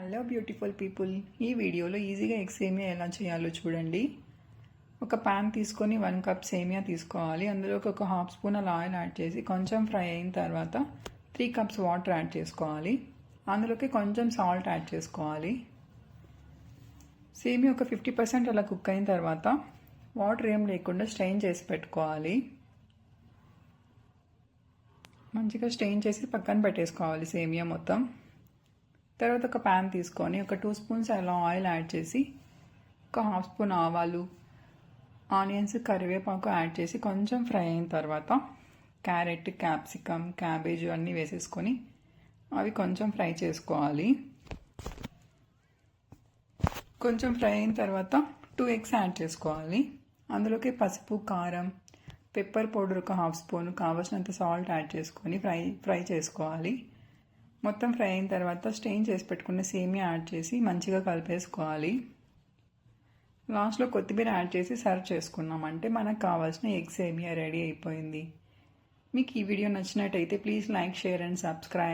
Hello beautiful people, ఈ వీడియోలో ఈజీగా ఎగ్ సేమియా ఎలా చేయాలో చూడండి. ఒక ప్యాన్ తీసుకొని 1 కప్ సేమియా తీసుకోవాలి. అందులో ఒక హాఫ్ స్పూన్ అలా ఆయిల్ యాడ్ చేసి కొంచెం ఫ్రై అయిన తర్వాత 3 కప్స్ వాటర్ యాడ్ చేసుకోవాలి. అందులోకి కొంచెం సాల్ట్ యాడ్ చేసుకోవాలి. సేమియా ఒక 50% అలా కుక్ అయిన తర్వాత వాటర్ ఏం లేకుండా స్ట్రెయిన్ చేసి పెట్టుకోవాలి. మంచిగా స్ట్రెయిన్ చేసి పక్కన పెట్టేసుకోవాలి సేమియా మొత్తం. తర్వాత ఒక ప్యాన్ తీసుకొని ఒక 2 స్పూన్స్ అలా ఆయిల్ యాడ్ చేసి ఒక హాఫ్ స్పూన్ ఆవాలు, ఆనియన్స్, కరివేపాకు యాడ్ చేసి కొంచెం ఫ్రై అయిన తర్వాత క్యారెట్, క్యాప్సికమ్, క్యాబేజ్ అన్నీ వేసేసుకొని అవి కొంచెం ఫ్రై చేసుకోవాలి. కొంచెం ఫ్రై అయిన తర్వాత 2 ఎగ్స్ యాడ్ చేసుకోవాలి. అందులోకి పసుపు, కారం, పెప్పర్ పౌడర్ ఒక హాఫ్ స్పూన్, కావాల్సినంత సాల్ట్ యాడ్ చేసుకొని ఫ్రై చేసుకోవాలి. మొత్తం ఫ్రై అయిన తర్వాత స్ట్రెయిన్ చేసి పెట్టుకున్న సేమియా యాడ్ చేసి మంచిగా కలిపేసుకోవాలి. లాస్ట్లో కొత్తిమీర యాడ్ చేసి సర్వ్ చేసుకున్నామంటే మనకు కావాల్సిన ఎగ్ సేమియా రెడీ అయిపోయింది. మీకు ఈ వీడియో నచ్చినట్టయితే please like, share and subscribe.